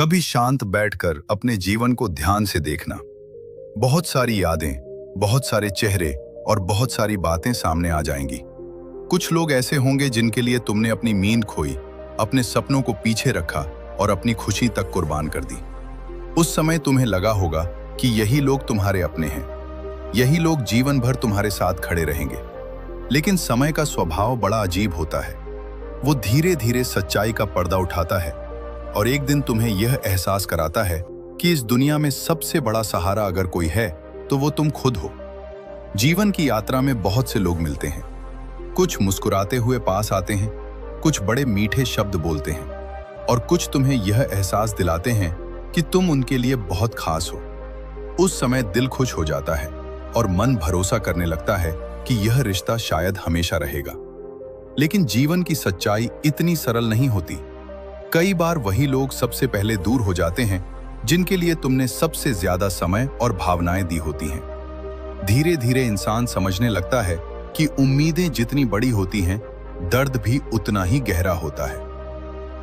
कभी शांत बैठकर अपने जीवन को ध्यान से देखना। बहुत सारी यादें, बहुत सारे चेहरे और बहुत सारी बातें सामने आ जाएंगी। कुछ लोग ऐसे होंगे जिनके लिए तुमने अपनी नींद खोई, अपने सपनों को पीछे रखा और अपनी खुशी तक कुर्बान कर दी। उस समय तुम्हें लगा होगा कि यही लोग तुम्हारे अपने हैं, यही लोग जीवन भर तुम्हारे साथ खड़े रहेंगे। लेकिन समय का स्वभाव बड़ा अजीब होता है। वो धीरे धीरे सच्चाई का पर्दा उठाता है और एक दिन तुम्हें यह एहसास कराता है कि इस दुनिया में सबसे बड़ा सहारा अगर कोई है तो वो तुम खुद हो। जीवन की यात्रा में बहुत से लोग मिलते हैं। कुछ मुस्कुराते हुए पास आते हैं, कुछ बड़े मीठे शब्द बोलते हैं और कुछ तुम्हें यह एहसास दिलाते हैं कि तुम उनके लिए बहुत खास हो। उस समय दिल खुश हो जाता है और मन भरोसा करने लगता है कि यह रिश्ता शायद हमेशा रहेगा। लेकिन जीवन की सच्चाई इतनी सरल नहीं होती। कई बार वही लोग सबसे पहले दूर हो जाते हैं जिनके लिए तुमने सबसे ज्यादा समय और भावनाएं दी होती हैं। धीरे धीरे इंसान समझने लगता है कि उम्मीदें जितनी बड़ी होती हैं, दर्द भी उतना ही गहरा होता है।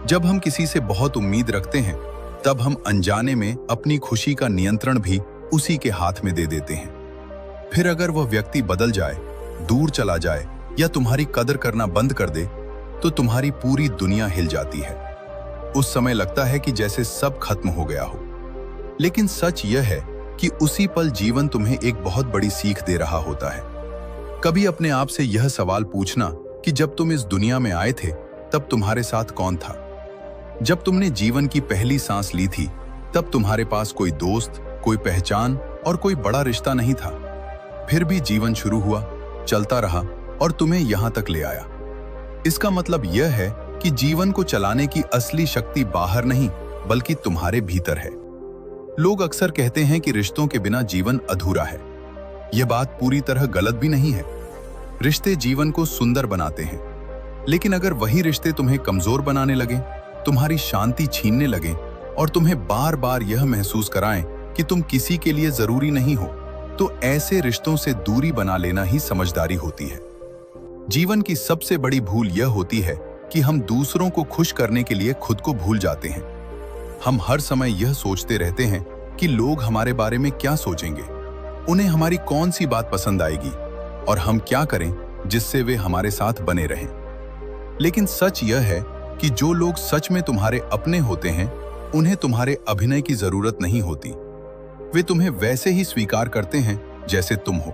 जब हम किसी से बहुत उम्मीद रखते हैं, तब हम अनजाने में अपनी खुशी का नियंत्रण भी उसी के हाथ में दे देते हैं। फिर अगर वह व्यक्ति बदल जाए, दूर चला जाए या तुम्हारी कदर करना बंद कर दे, तो तुम्हारी पूरी दुनिया हिल जाती है। उस समय लगता है कि जैसे सब खत्म हो गया हो। लेकिन सच यह है कि उसी पल जीवन तुम्हें एक बहुत बड़ी सीख दे रहा होता है। कभी अपने आप से यह सवाल पूछना कि जब तुम इस दुनिया में आए थे, तब तुम्हारे साथ कौन था? जब तुमने जीवन की पहली सांस ली थी, तब तुम्हारे पास कोई दोस्त, कोई पहचान और कोई बड़ा रिश्ता नहीं था। फिर भी जीवन शुरू हुआ, चलता रहा और तुम्हें यहां तक ले आया। इसका मतलब यह है कि जीवन को चलाने की असली शक्ति बाहर नहीं, बल्कि तुम्हारे भीतर है। लोग अक्सर कहते हैं कि रिश्तों के बिना जीवन अधूरा है। यह बात पूरी तरह गलत भी नहीं है। रिश्ते जीवन को सुंदर बनाते हैं, लेकिन अगर वही रिश्ते तुम्हें कमजोर बनाने लगें, तुम्हारी शांति छीनने लगें और तुम्हें बार बार यह महसूस कराएं कि तुम किसी के लिए जरूरी नहीं हो, तो ऐसे रिश्तों से दूरी बना लेना ही समझदारी होती है। जीवन की सबसे बड़ी भूल यह होती है कि हम दूसरों को खुश करने के लिए खुद को भूल जाते हैं। हम हर समय यह सोचते रहते हैं कि लोग हमारे बारे में क्या सोचेंगे, उन्हें हमारी कौन सी बात पसंद आएगी और हम क्या करें जिससे वे हमारे साथ बने रहें। लेकिन सच यह है कि जो लोग सच में तुम्हारे अपने होते हैं, उन्हें तुम्हारे अभिनय की जरूरत नहीं होती। वे तुम्हें वैसे ही स्वीकार करते हैं जैसे तुम हो।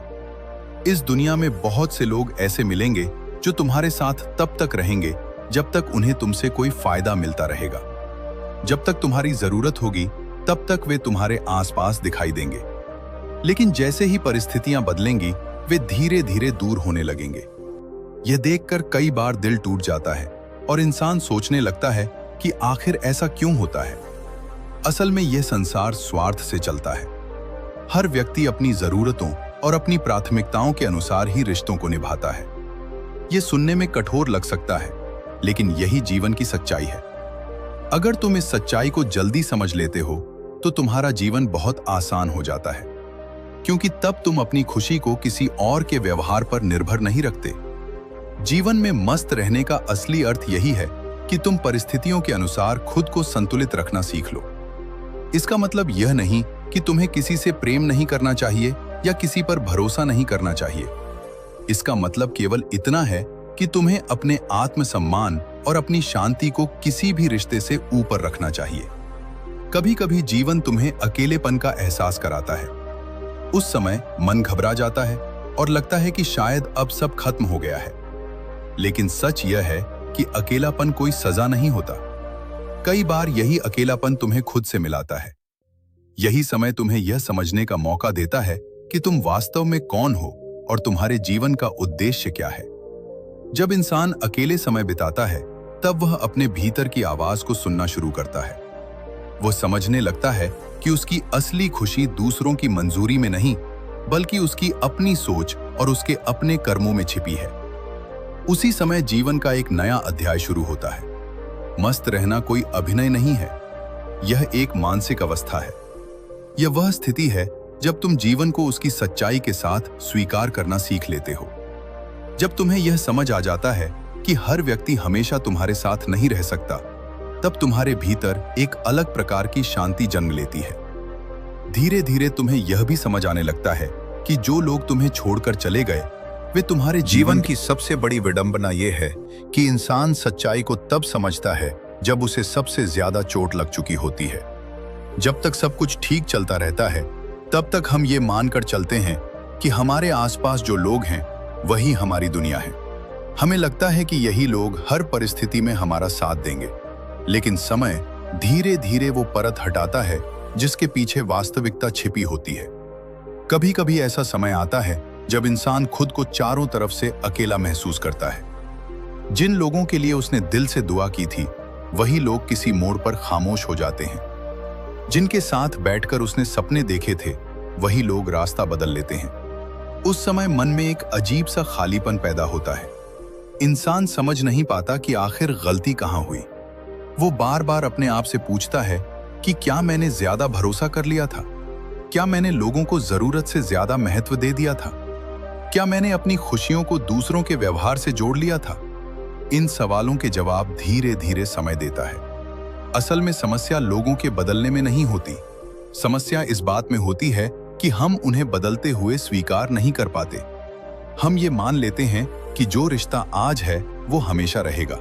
इस दुनिया में बहुत से लोग ऐसे मिलेंगे जो तुम्हारे साथ तब तक रहेंगे जब तक उन्हें तुमसे कोई फायदा मिलता रहेगा। जब तक तुम्हारी जरूरत होगी, तब तक वे तुम्हारे आसपास दिखाई देंगे। लेकिन जैसे ही परिस्थितियां बदलेंगी, वे धीरे धीरे दूर होने लगेंगे। यह देखकर कई बार दिल टूट जाता है और इंसान सोचने लगता है कि आखिर ऐसा क्यों होता है। असल में यह संसार स्वार्थ से चलता है। हर व्यक्ति अपनी जरूरतों और अपनी प्राथमिकताओं के अनुसार ही रिश्तों को निभाता है। यह सुनने में कठोर लग सकता है, लेकिन यही जीवन की सच्चाई है। अगर तुम इस सच्चाई को जल्दी समझ लेते हो, तो तुम्हारा जीवन बहुत आसान हो जाता है, क्योंकि तब तुम अपनी खुशी को किसी और के व्यवहार पर निर्भर नहीं रखते। जीवन में मस्त रहने का असली अर्थ यही है कि तुम परिस्थितियों के अनुसार खुद को संतुलित रखना सीख लो। इसका मतलब यह नहीं कि तुम्हें किसी से प्रेम नहीं करना चाहिए या किसी पर भरोसा नहीं करना चाहिए। इसका मतलब केवल इतना है कि तुम्हें अपने आत्मसम्मान और अपनी शांति को किसी भी रिश्ते से ऊपर रखना चाहिए। कभी कभी जीवन तुम्हें अकेलेपन का एहसास कराता है। उस समय मन घबरा जाता है और लगता है कि शायद अब सब खत्म हो गया है। लेकिन सच यह है कि अकेलापन कोई सजा नहीं होता। कई बार यही अकेलापन तुम्हें खुद से मिलाता है। यही समय तुम्हें यह समझने का मौका देता है कि तुम वास्तव में कौन हो और तुम्हारे जीवन का उद्देश्य क्या है। जब इंसान अकेले समय बिताता है, तब वह अपने भीतर की आवाज को सुनना शुरू करता है। वो समझने लगता है कि उसकी असली खुशी दूसरों की मंजूरी में नहीं, बल्कि उसकी अपनी सोच और उसके अपने कर्मों में छिपी है। उसी समय जीवन का एक नया अध्याय शुरू होता है। मस्त रहना कोई अभिनय नहीं है, यह एक मानसिक अवस्था है। यह वह स्थिति है जब तुम जीवन को उसकी सच्चाई के साथ स्वीकार करना सीख लेते हो। जब तुम्हें यह समझ आ जाता है कि हर व्यक्ति हमेशा तुम्हारे साथ नहीं रह सकता, तब तुम्हारे भीतर एक अलग प्रकार की शांति जन्म लेती है। धीरे धीरे तुम्हें यह भी समझ आने लगता है कि जो लोग तुम्हें छोड़कर चले गए वे तुम्हारे जीवन की सबसे बड़ी विडंबना यह है कि इंसान सच्चाई को तब समझता है जब उसे सबसे ज्यादा चोट लग चुकी होती है। जब तक सब कुछ ठीक चलता रहता है तब तक हम ये मानकर चलते हैं कि हमारे आसपास जो लोग हैं वही हमारी दुनिया है। हमें लगता है कि यही लोग हर परिस्थिति में हमारा साथ देंगे, लेकिन समय धीरे धीरे वो परत हटाता है जिसके पीछे वास्तविकता छिपी होती है। कभी कभी ऐसा समय आता है जब इंसान खुद को चारों तरफ से अकेला महसूस करता है। जिन लोगों के लिए उसने दिल से दुआ की थी वही लोग किसी मोड़ पर खामोश हो जाते हैं। जिनके साथ बैठकर उसने सपने देखे थे वही लोग रास्ता बदल लेते हैं। उस समय मन में एक अजीब सा खालीपन पैदा होता है। इंसान समझ नहीं पाता कि आखिर गलती कहाँ हुई। वो बार बार अपने आप से पूछता है कि क्या मैंने ज्यादा भरोसा कर लिया था? क्या मैंने लोगों को जरूरत से ज्यादा महत्व दे दिया था? क्या मैंने अपनी खुशियों को दूसरों के व्यवहार से जोड़ लिया था? इन सवालों के जवाब धीरे धीरे समय देता है। असल में समस्या लोगों के बदलने में नहीं होती। समस्या इस बात में होती है कि हम उन्हें बदलते हुए स्वीकार नहीं कर पाते। हम ये मान लेते हैं कि जो रिश्ता आज है वो हमेशा रहेगा,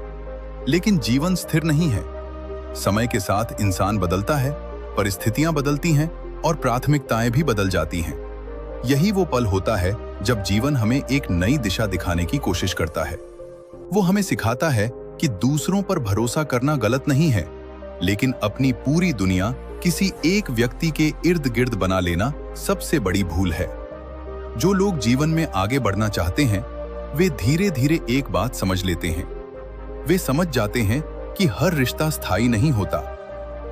लेकिन जीवन स्थिर नहीं है। समय के साथ इंसान बदलता है, परिस्थितियां बदलती हैं और प्राथमिकताएं भी बदल जाती हैं। यही वो पल होता है जब जीवन हमें एक नई दिशा दिखाने की कोशिश करता है। वो हमें सिखाता है कि दूसरों पर भरोसा करना गलत नहीं है, लेकिन अपनी पूरी दुनिया किसी एक व्यक्ति के इर्द गिर्द बना लेना सबसे बड़ी भूल है। जो लोग जीवन में आगे बढ़ना चाहते हैं वे धीरे धीरे एक बात समझ लेते हैं। वे समझ जाते हैं कि हर रिश्ता स्थायी नहीं होता।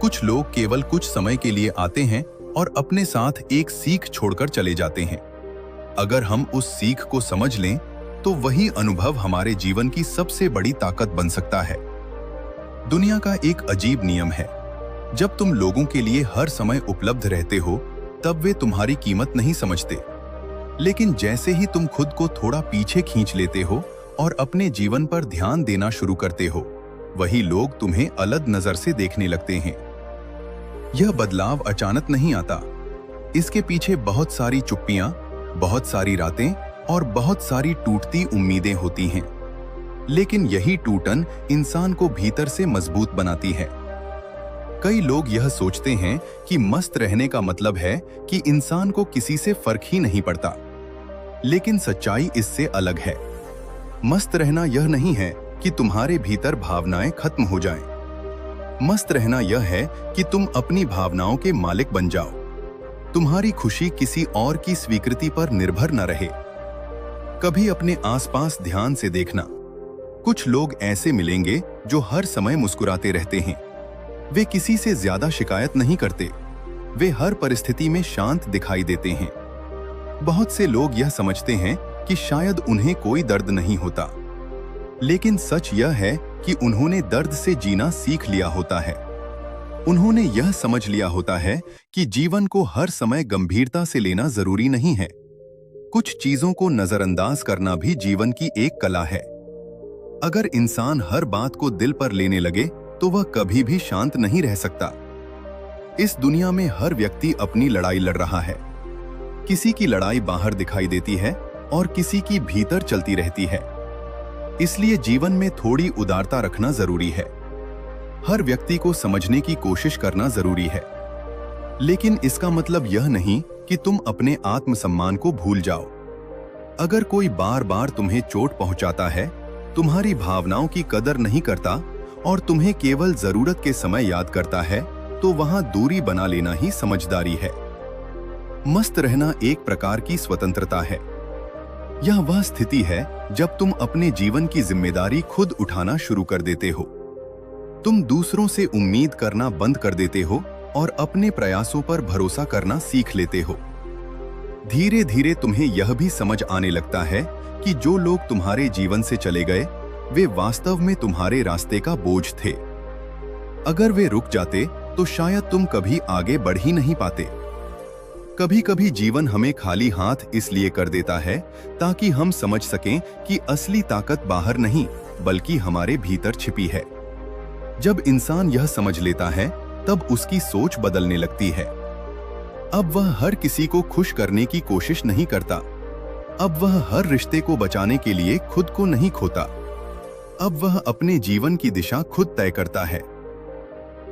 कुछ लोग केवल कुछ समय के लिए आते हैं और अपने साथ एक सीख छोड़कर चले जाते हैं। अगर हम उस सीख को समझ लें तो वही अनुभव हमारे जीवन की सबसे बड़ी ताकत बन सकता है। दुनिया का एक अजीब नियम है, जब तुम लोगों के लिए हर समय उपलब्ध रहते हो तब वे तुम्हारी कीमत नहीं समझते, लेकिन जैसे ही तुम खुद को थोड़ा पीछे खींच लेते हो और अपने जीवन पर ध्यान देना शुरू करते हो वही लोग तुम्हें अलग नजर से देखने लगते हैं। यह बदलाव अचानक नहीं आता। इसके पीछे बहुत सारी चुप्पियां, बहुत सारी रातें और बहुत सारी टूटती उम्मीदें होती हैं। लेकिन यही टूटन इंसान को भीतर से मजबूत बनाती है। कई लोग यह सोचते हैं कि मस्त रहने का मतलब है कि इंसान को किसी से फर्क ही नहीं पड़ता, लेकिन सच्चाई इससे अलग है। मस्त रहना यह नहीं है कि तुम्हारे भीतर भावनाएं खत्म हो जाएं। मस्त रहना यह है कि तुम अपनी भावनाओं के मालिक बन जाओ। तुम्हारी खुशी किसी और की स्वीकृति पर निर्भर न रहे। कभी अपने आसपास ध्यान से देखना। कुछ लोग ऐसे मिलेंगे जो हर समय मुस्कुराते रहते हैं। वे किसी से ज्यादा शिकायत नहीं करते। वे हर परिस्थिति में शांत दिखाई देते हैं। बहुत से लोग यह समझते हैं कि शायद उन्हें कोई दर्द नहीं होता, लेकिन सच यह है कि उन्होंने दर्द से जीना सीख लिया होता है। उन्होंने यह समझ लिया होता है कि जीवन को हर समय गंभीरता से लेना जरूरी नहीं है। कुछ चीजों को नजरअंदाज करना भी जीवन की एक कला है। अगर इंसान हर बात को दिल पर लेने लगे तो वह कभी भी शांत नहीं रह सकता। इस दुनिया में हर व्यक्ति अपनी लड़ाई लड़ रहा है। किसी की लड़ाई बाहर दिखाई देती है और किसी की भीतर चलती रहती है। इसलिए जीवन में थोड़ी उदारता रखना जरूरी है। हर व्यक्ति को समझने की कोशिश करना जरूरी है, लेकिन इसका मतलब यह नहीं कि तुम अपने आत्मसम्मान को भूल जाओ। अगर कोई बार बार तुम्हें चोट पहुंचाता है, तुम्हारी भावनाओं की कदर नहीं करता और तुम्हें केवल जरूरत के समय याद करता है, तो वहां दूरी बना लेना ही समझदारी है। मस्त रहना एक प्रकार की स्वतंत्रता है। यह वह स्थिति है जब तुम अपने जीवन की जिम्मेदारी खुद उठाना शुरू कर देते हो। तुम दूसरों से उम्मीद करना बंद कर देते हो और अपने प्रयासों पर भरोसा करना सीख लेते हो। धीरे धीरे तुम्हें यह भी समझ आने लगता है कि जो लोग तुम्हारे जीवन से चले गए वे वास्तव में तुम्हारे रास्ते का बोझ थे। अगर वे रुक जाते तो शायद तुम कभी आगे बढ़ ही नहीं पाते। कभी कभी जीवन हमें खाली हाथ इसलिए कर देता है ताकि हम समझ सकें कि असली ताकत बाहर नहीं बल्कि हमारे भीतर छिपी है। जब इंसान यह समझ लेता है, तब उसकी सोच बदलने लगती है। अब वह हर किसी को खुश करने की कोशिश नहीं करता। अब वह हर रिश्ते को बचाने के लिए खुद को नहीं खोता। अब वह अपने जीवन की दिशा खुद तय करता है।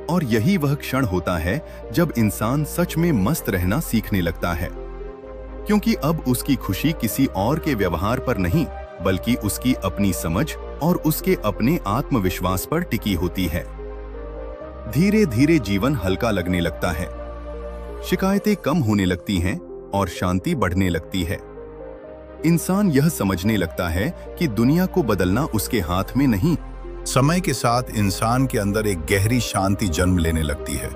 और यही वह क्षण होता है जब इंसान सच में मस्त रहना सीखने लगता है, क्योंकि अब उसकी खुशी किसी और के व्यवहार पर नहीं, बल्कि उसकी अपनी समझ और उसके अपने आत्मविश्वास पर टिकी होती है। धीरे धीरे जीवन हल्का लगने लगता है, शिकायतें कम होने लगती हैं और शांति बढ़ने लगती है। इंसान यह समझने लगता है कि दुनिया को बदलना उसके हाथ में नहीं। समय के साथ इंसान के अंदर एक गहरी शांति जन्म लेने लगती है।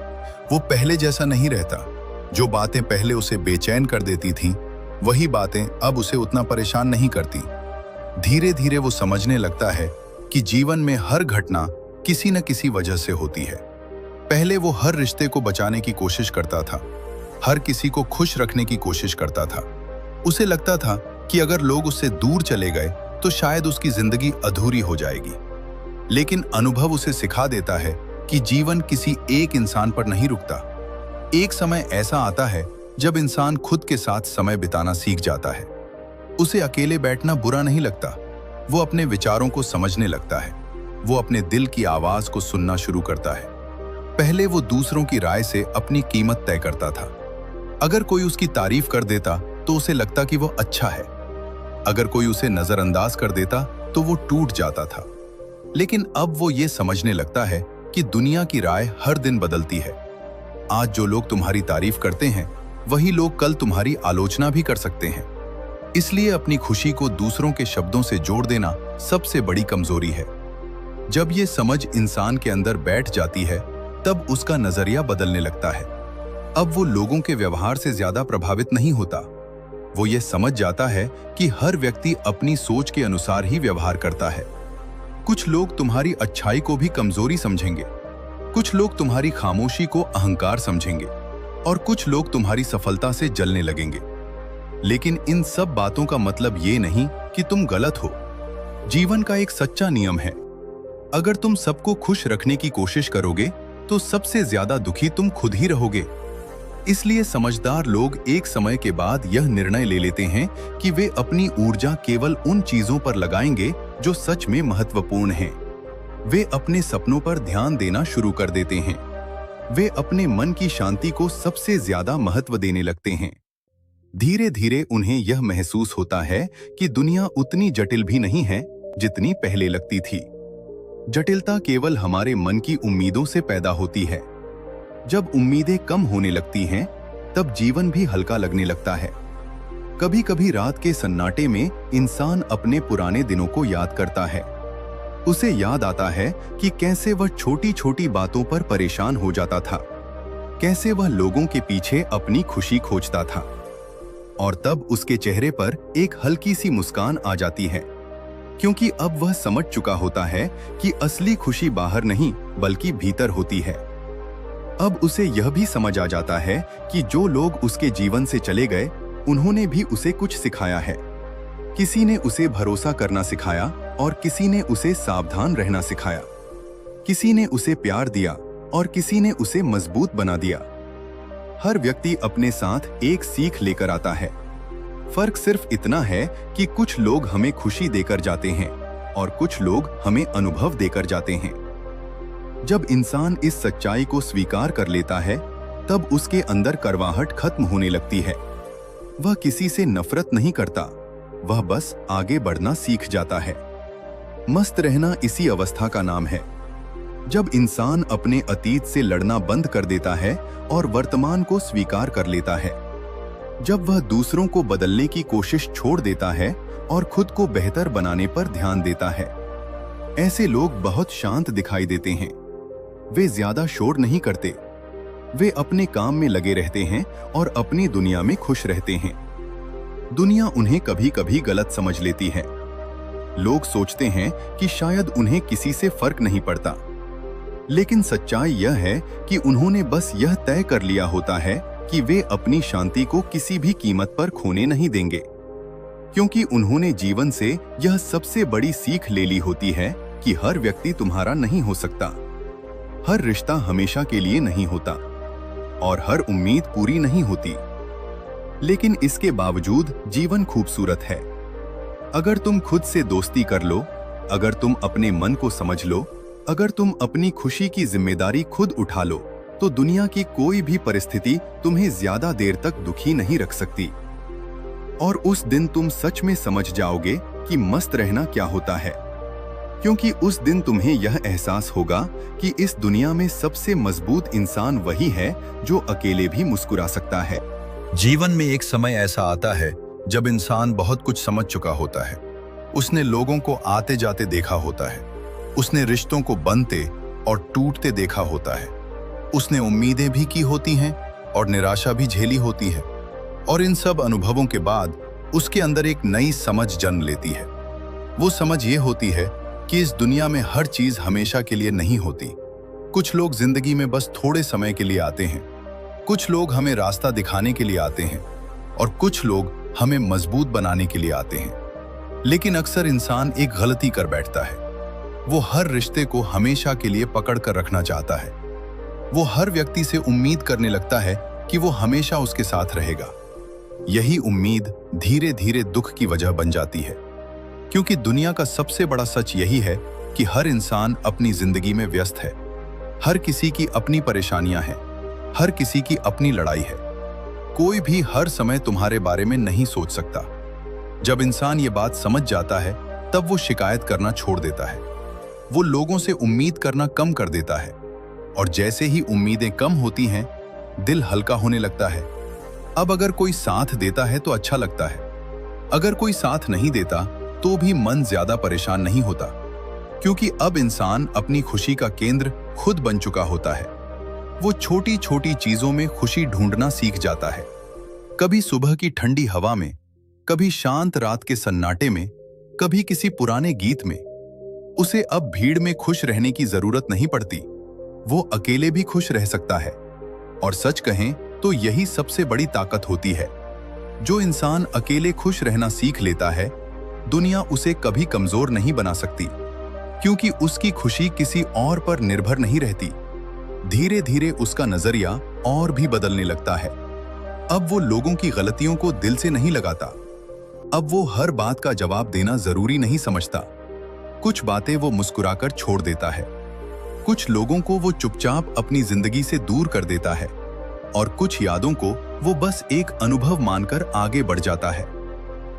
वो पहले जैसा नहीं रहता। जो बातें पहले उसे बेचैन कर देती थीं, वही बातें अब उसे उतना परेशान नहीं करती। धीरे धीरे वो समझने लगता है कि जीवन में हर घटना किसी न किसी वजह से होती है। पहले वो हर रिश्ते को बचाने की कोशिश करता था, हर किसी को खुश रखने की कोशिश करता था। उसे लगता था कि अगर लोग उससे दूर चले गए तो शायद उसकी जिंदगी अधूरी हो जाएगी। लेकिन अनुभव उसे सिखा देता है कि जीवन किसी एक इंसान पर नहीं रुकता। एक समय ऐसा आता है जब इंसान खुद के साथ समय बिताना सीख जाता है। उसे अकेले बैठना बुरा नहीं लगता। वो अपने विचारों को समझने लगता है। वो अपने दिल की आवाज को सुनना शुरू करता है। पहले वो दूसरों की राय से अपनी कीमत तय करता था। अगर कोई उसकी तारीफ कर देता तो उसे लगता कि वो अच्छा है। अगर कोई उसे नजरअंदाज कर देता तो वो टूट जाता था। लेकिन अब वो ये समझने लगता है कि दुनिया की राय हर दिन बदलती है। आज जो लोग तुम्हारी तारीफ करते हैं, वही लोग कल तुम्हारी आलोचना भी कर सकते हैं। इसलिए अपनी खुशी को दूसरों के शब्दों से जोड़ देना सबसे बड़ी कमजोरी है। जब ये समझ इंसान के अंदर बैठ जाती है, तब उसका नजरिया बदलने लगता है। अब वो लोगों के व्यवहार से ज्यादा प्रभावित नहीं होता। वो ये समझ जाता है कि हर व्यक्ति अपनी सोच के अनुसार ही व्यवहार करता है। कुछ लोग तुम्हारी अच्छाई को भी कमजोरी समझेंगे, कुछ लोग तुम्हारी खामोशी को अहंकार समझेंगे और कुछ लोग तुम्हारी सफलता से जलने लगेंगे। लेकिन इन सब बातों का मतलब ये नहीं कि तुम गलत हो। जीवन का एक सच्चा नियम है, अगर तुम सबको खुश रखने की कोशिश करोगे तो सबसे ज्यादा दुखी तुम खुद ही रहोगे। इसलिए समझदार लोग एक समय के बाद यह निर्णय ले लेते हैं कि वे अपनी ऊर्जा केवल उन चीजों पर लगाएंगे जो सच में महत्वपूर्ण हैं। वे अपने सपनों पर ध्यान देना शुरू कर देते हैं। वे अपने मन की शांति को सबसे ज्यादा महत्व देने लगते हैं। धीरे धीरे उन्हें यह महसूस होता है कि दुनिया उतनी जटिल भी नहीं है जितनी पहले लगती थी। जटिलता केवल हमारे मन की उम्मीदों से पैदा होती है। जब उम्मीदें कम होने लगती हैं, तब जीवन भी हल्का लगने लगता है। कभी कभी रात के सन्नाटे में इंसान अपने पुराने दिनों को याद करता है। उसे याद आता है कि कैसे वह छोटी छोटी बातों पर परेशान हो जाता था, कैसे वह लोगों के पीछे अपनी खुशी खोजता था। और तब उसके चेहरे पर एक हल्की सी मुस्कान आ जाती है, क्योंकि अब वह समझ चुका होता है कि असली खुशी बाहर नहीं बल्कि भीतर होती है। अब उसे यह भी समझ आ जाता है कि जो लोग उसके जीवन से चले गए, उन्होंने भी उसे कुछ सिखाया है। किसी ने उसे भरोसा करना सिखाया और किसी ने उसे सावधान रहना सिखाया। किसी ने उसे प्यार दिया और किसी ने उसे मजबूत बना दिया। हर व्यक्ति अपने साथ एक सीख लेकर आता है। फर्क सिर्फ इतना है कि कुछ लोग हमें खुशी देकर जाते हैं और कुछ लोग हमें अनुभव देकर जाते हैं। जब इंसान इस सच्चाई को स्वीकार कर लेता है, तब उसके अंदर कड़वाहट खत्म होने लगती है। वह किसी से नफरत नहीं करता, वह बस आगे बढ़ना सीख जाता है। मस्त रहना इसी अवस्था का नाम है, जब इंसान अपने अतीत से लड़ना बंद कर देता है और वर्तमान को स्वीकार कर लेता है। जब वह दूसरों को बदलने की कोशिश छोड़ देता है और खुद को बेहतर बनाने पर ध्यान देता है। ऐसे लोग बहुत शांत दिखाई देते हैं। वे ज्यादा शोर नहीं करते। वे अपने काम में लगे रहते हैं और अपनी दुनिया में खुश रहते हैं। दुनिया उन्हें कभी कभी गलत समझ लेती है। लोग सोचते हैं कि शायद उन्हें किसी से फर्क नहीं पड़ता, लेकिन सच्चाई यह है कि उन्होंने बस यह तय कर लिया होता है कि वे अपनी शांति को किसी भी कीमत पर खोने नहीं देंगे, क्योंकि उन्होंने जीवन से यह सबसे बड़ी सीख ले ली होती है कि हर व्यक्ति तुम्हारा नहीं हो सकता। हर रिश्ता हमेशा के लिए नहीं होता और हर उम्मीद पूरी नहीं होती, लेकिन इसके बावजूद जीवन खूबसूरत है। अगर तुम खुद से दोस्ती कर लो, अगर तुम अपने मन को समझ लो, अगर तुम अपनी खुशी की जिम्मेदारी खुद उठा लो, तो दुनिया की कोई भी परिस्थिति तुम्हें ज्यादा देर तक दुखी नहीं रख सकती। और उस दिन तुम सच में समझ जाओगे कि मस्त रहना क्या होता है, क्योंकि उस दिन तुम्हें यह एहसास होगा कि इस दुनिया में सबसे मजबूत इंसान वही है जो अकेले भी मुस्कुरा सकता है। जीवन में एक समय ऐसा आता है जब इंसान बहुत कुछ समझ चुका होता है। उसने लोगों को आते जाते देखा होता है, उसने रिश्तों को बनते और टूटते देखा होता है, उसने उम्मीदें भी की होती हैं और निराशा भी झेली होती है। और इन सब अनुभवों के बाद उसके अंदर एक नई समझ जन्म लेती है। वो समझ ये होती है कि इस दुनिया में हर चीज हमेशा के लिए नहीं होती। कुछ लोग जिंदगी में बस थोड़े समय के लिए आते हैं, कुछ लोग हमें रास्ता दिखाने के लिए आते हैं और कुछ लोग हमें मजबूत बनाने के लिए आते हैं। लेकिन अक्सर इंसान एक गलती कर बैठता है। वो हर रिश्ते को हमेशा के लिए पकड़ कर रखना चाहता है। वो हर व्यक्ति से उम्मीद करने लगता है कि वो हमेशा उसके साथ रहेगा। यही उम्मीद धीरे धीरे दुख की वजह बन जाती है, क्योंकि दुनिया का सबसे बड़ा सच यही है कि हर इंसान अपनी जिंदगी में व्यस्त है। हर किसी की अपनी परेशानियां हैं, हर किसी की अपनी लड़ाई है। कोई भी हर समय तुम्हारे बारे में नहीं सोच सकता। जब इंसान ये बात समझ जाता है, तब वो शिकायत करना छोड़ देता है। वो लोगों से उम्मीद करना कम कर देता है, और जैसे ही उम्मीदें कम होती हैं, दिल हल्का होने लगता है। अब अगर कोई साथ देता है तो अच्छा लगता है, अगर कोई साथ नहीं देता तो भी मन ज्यादा परेशान नहीं होता, क्योंकि अब इंसान अपनी खुशी का केंद्र खुद बन चुका होता है। वो छोटी छोटी चीजों में खुशी ढूंढना सीख जाता है। कभी सुबह की ठंडी हवा में, कभी शांत रात के सन्नाटे में, कभी किसी पुराने गीत में। उसे अब भीड़ में खुश रहने की जरूरत नहीं पड़ती। वो अकेले भी खुश रह सकता है। और सच कहें तो यही सबसे बड़ी ताकत होती है। जो इंसान अकेले खुश रहना सीख लेता है, दुनिया उसे कभी कमजोर नहीं बना सकती, क्योंकि उसकी खुशी किसी और पर निर्भर नहीं रहती। धीरे धीरे उसका नजरिया और भी बदलने लगता है। अब वो लोगों की गलतियों को दिल से नहीं लगाता। अब वो हर बात का जवाब देना जरूरी नहीं समझता। कुछ बातें वो मुस्कुराकर छोड़ देता है, कुछ लोगों को वो चुपचाप अपनी जिंदगी से दूर कर देता है, और कुछ यादों को वो बस एक अनुभव मानकर आगे बढ़ जाता है,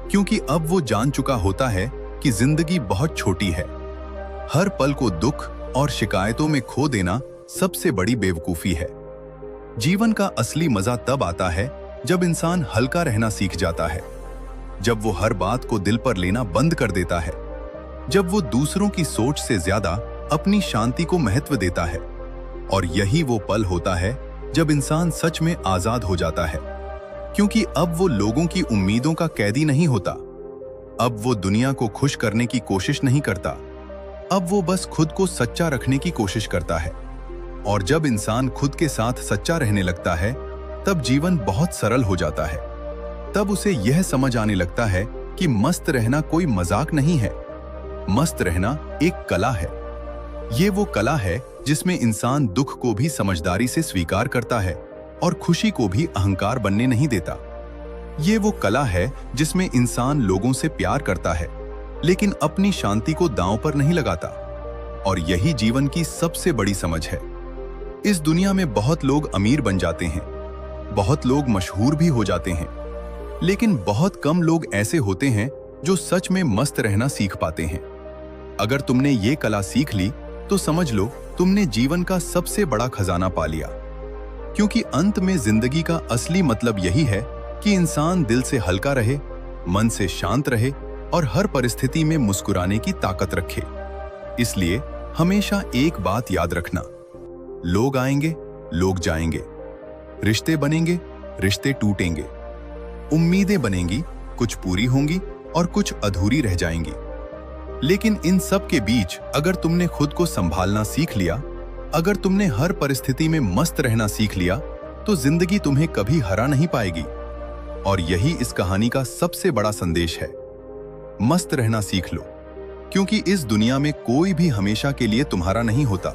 क्योंकि अब वो जान चुका होता है कि जिंदगी बहुत छोटी है। हर पल को दुख और शिकायतों में खो देना सबसे बड़ी बेवकूफी है। जीवन का असली मजा तब आता है जब इंसान हल्का रहना सीख जाता है, जब वो हर बात को दिल पर लेना बंद कर देता है, जब वो दूसरों की सोच से ज्यादा अपनी शांति को महत्व देता है। और यही वो पल होता है जब इंसान सच में आजाद हो जाता है, क्योंकि अब वो लोगों की उम्मीदों का कैदी नहीं होता। अब वो दुनिया को खुश करने की कोशिश नहीं करता। अब वो बस खुद को सच्चा रखने की कोशिश करता है। और जब इंसान खुद के साथ सच्चा रहने लगता है, तब जीवन बहुत सरल हो जाता है। तब उसे यह समझ आने लगता है कि मस्त रहना कोई मजाक नहीं है। मस्त रहना एक कला है। ये वो कला है जिसमें इंसान दुख को भी समझदारी से स्वीकार करता है और खुशी को भी अहंकार बनने नहीं देता। ये वो कला है जिसमें इंसान लोगों से प्यार करता है, लेकिन अपनी शांति को दांव पर नहीं लगाता। और यही जीवन की सबसे बड़ी समझ है। इस दुनिया में बहुत लोग अमीर बन जाते हैं, बहुत लोग मशहूर भी हो जाते हैं, लेकिन बहुत कम लोग ऐसे होते हैं जो सच में मस्त रहना सीख पाते हैं। अगर तुमने ये कला सीख ली तो समझ लो तुमने जीवन का सबसे बड़ा खजाना पा लिया, क्योंकि अंत में जिंदगी का असली मतलब यही है कि इंसान दिल से हल्का रहे, मन से शांत रहे और हर परिस्थिति में मुस्कुराने की ताकत रखे। इसलिए हमेशा एक बात याद रखना, लोग आएंगे, लोग जाएंगे, रिश्ते बनेंगे, रिश्ते टूटेंगे, उम्मीदें बनेंगी, कुछ पूरी होंगी और कुछ अधूरी रह जाएंगी। लेकिन इन सब के बीच अगर तुमने खुद को संभालना सीख लिया, अगर तुमने हर परिस्थिति में मस्त रहना सीख लिया, तो जिंदगी तुम्हें कभी हरा नहीं पाएगी। और यही इस कहानी का सबसे बड़ा संदेश है। मस्त रहना सीख लो, क्योंकि इस दुनिया में कोई भी हमेशा के लिए तुम्हारा नहीं होता।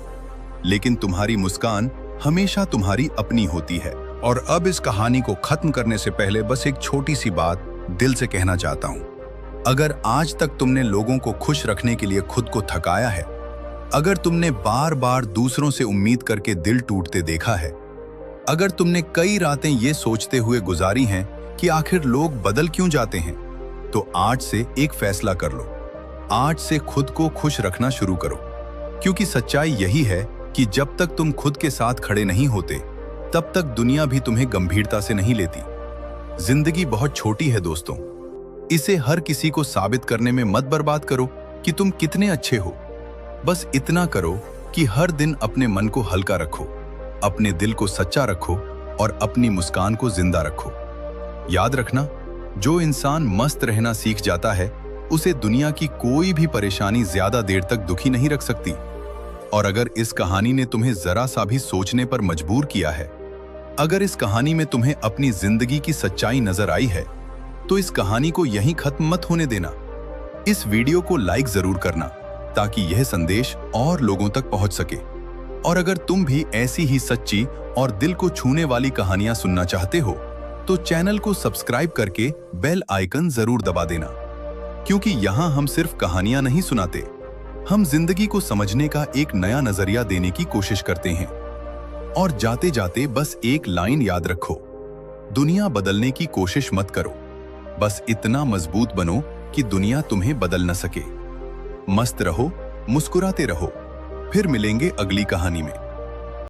लेकिन तुम्हारी मुस्कान हमेशा तुम्हारी अपनी होती है। और अब इस कहानी को खत्म करने से पहले बस एक छोटी सी बात दिल से कहना चाहता हूं। अगर आज तक तुमने लोगों को खुश रखने के लिए खुद को थकाया है, अगर तुमने बार बार दूसरों से उम्मीद करके दिल टूटते देखा है, अगर तुमने कई रातें ये सोचते हुए गुजारी हैं कि आखिर लोग बदल क्यों जाते हैं, तो आज से एक फैसला कर लो। आज से खुद को खुश रखना शुरू करो, क्योंकि सच्चाई यही है कि जब तक तुम खुद के साथ खड़े नहीं होते, तब तक दुनिया भी तुम्हें गंभीरता से नहीं लेती। जिंदगी बहुत छोटी है दोस्तों, इसे हर किसी को साबित करने में मत बर्बाद करो कि तुम कितने अच्छे हो। बस इतना करो कि हर दिन अपने मन को हल्का रखो, अपने दिल को सच्चा रखो और अपनी मुस्कान को जिंदा रखो। याद रखना, जो इंसान मस्त रहना सीख जाता है, उसे दुनिया की कोई भी परेशानी ज्यादा देर तक दुखी नहीं रख सकती। और अगर इस कहानी ने तुम्हें जरा सा भी सोचने पर मजबूर किया है, अगर इस कहानी में तुम्हें अपनी जिंदगी की सच्चाई नजर आई है, तो इस कहानी को यहीं खत्म मत होने देना। इस वीडियो को लाइक जरूर करना ताकि यह संदेश और लोगों तक पहुंच सके। और अगर तुम भी ऐसी ही सच्ची और दिल को छूने वाली कहानियां सुनना चाहते हो, तो चैनल को सब्सक्राइब करके बेल आइकन जरूर दबा देना, क्योंकि यहां हम सिर्फ कहानियां नहीं सुनाते, हम जिंदगी को समझने का एक नया नजरिया देने की कोशिश करते हैं। और जाते जाते बस एक लाइन याद रखो, दुनिया बदलने की कोशिश मत करो, बस इतना मजबूत बनो कि दुनिया तुम्हें बदल न सके। मस्त रहो, मुस्कुराते रहो, फिर मिलेंगे अगली कहानी में।